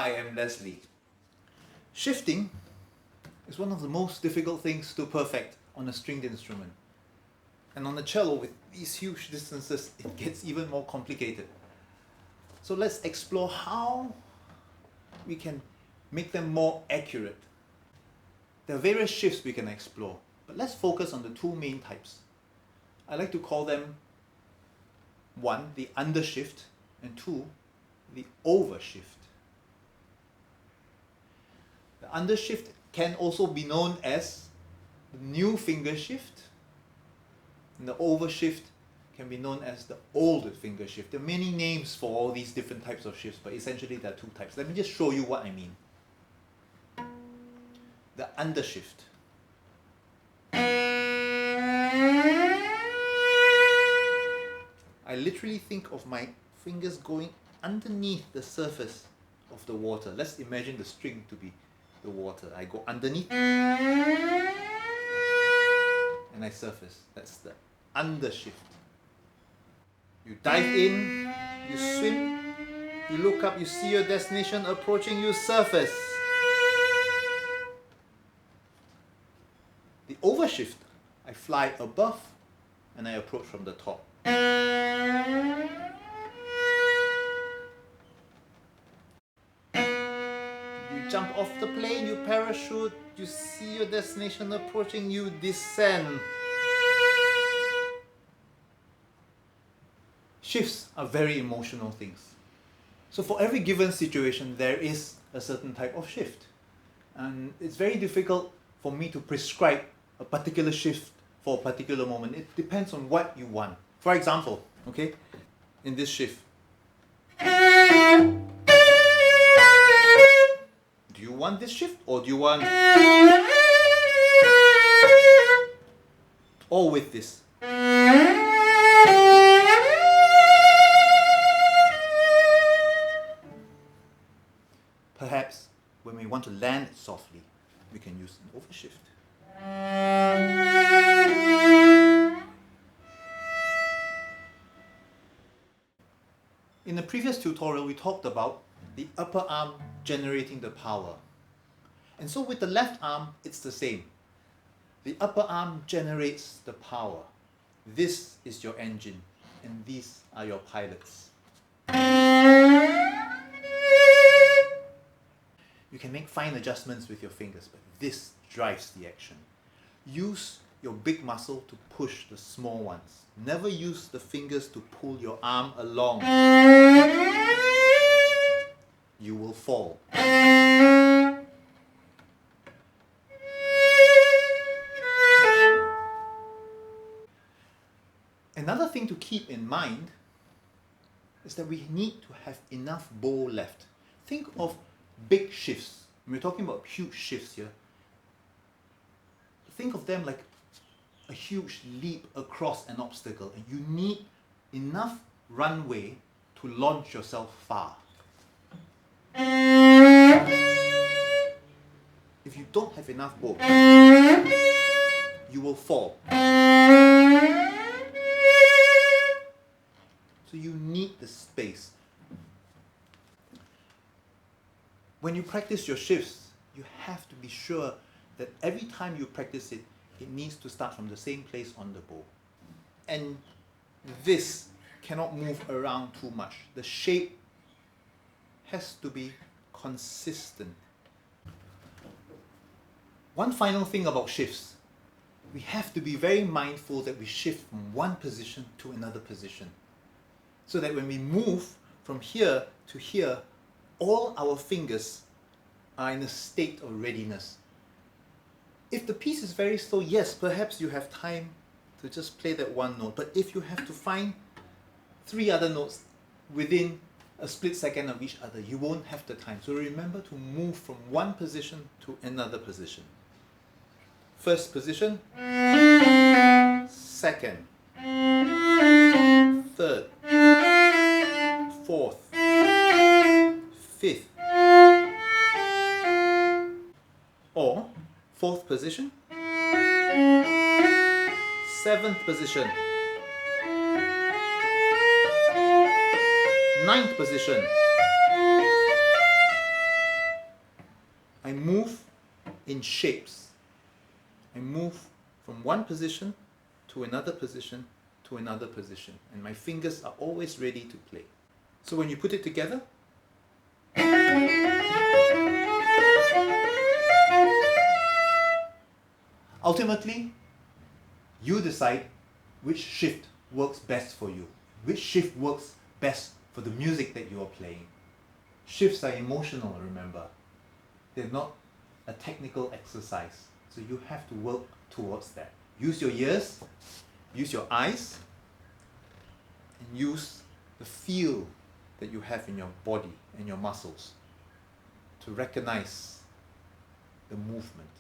I am Leslie. Shifting is one of the most difficult things to perfect on a stringed instrument. And on the cello, with these huge distances, it gets even more complicated. So let's explore how we can make them more accurate. There are various shifts we can explore, but let's focus on the two main types. I like to call them 1, the undershift, and 2, the overshift. The undershift can also be known as the new finger shift, and the overshift can be known as the old finger shift. There are many names for all these different types of shifts, but essentially there are two types. Let me just show you what I mean. The undershift. I literally think of my fingers going underneath the surface of the water. Let's imagine the string to be the water. I go underneath and I surface. That's the undershift. You dive in, you swim, you look up, you see your destination approaching, you surface. The overshift, I fly above and I approach from the top. You jump off the plane, you parachute, you see your destination approaching, you descend. Shifts are very emotional things. So for every given situation, there is a certain type of shift. And it's very difficult for me to prescribe a particular shift for a particular moment. It depends on what you want. For example, okay, in this shift, do you want this shift or do you want or with this? Perhaps when we want to land it softly, we can use an overshift. In the previous tutorial, we talked about the upper arm generating the power. And so with the left arm, it's the same. The upper arm generates the power. This is your engine, and these are your pilots. You can make fine adjustments with your fingers, but this drives the action. Use your big muscle to push the small ones. Never use the fingers to pull your arm along. You will fall. Another thing to keep in mind is that we need to have enough bow left. Think of big shifts. We're talking about huge shifts here. Think of them like a huge leap across an obstacle, and you need enough runway to launch yourself far. If you don't have enough bow, you will fall. So you need the space. When you practice your shifts, you have to be sure that every time you practice it, it needs to start from the same place on the bow. And this cannot move around too much. The shape has to be consistent. One final thing about shifts. We have to be very mindful that we shift from one position to another position. So that when we move from here to here, all our fingers are in a state of readiness. If the piece is very slow, yes, perhaps you have time to just play that one note. But if you have to find 3 other notes within a split second of each other, you won't have the time. So remember to move from one position to another position. First position, second, third, fourth, fifth, or fourth position, seventh position, ninth position, move in shapes. I move from one position to another position to another position, and my fingers are always ready to play. So when you put it together, ultimately, you decide which shift works best for you, which shift works best for the music that you are playing. Shifts are emotional, remember. They're not a technical exercise, so you have to work towards that. Use your ears, use your eyes, and use the feel that you have in your body and your muscles to recognize the movement.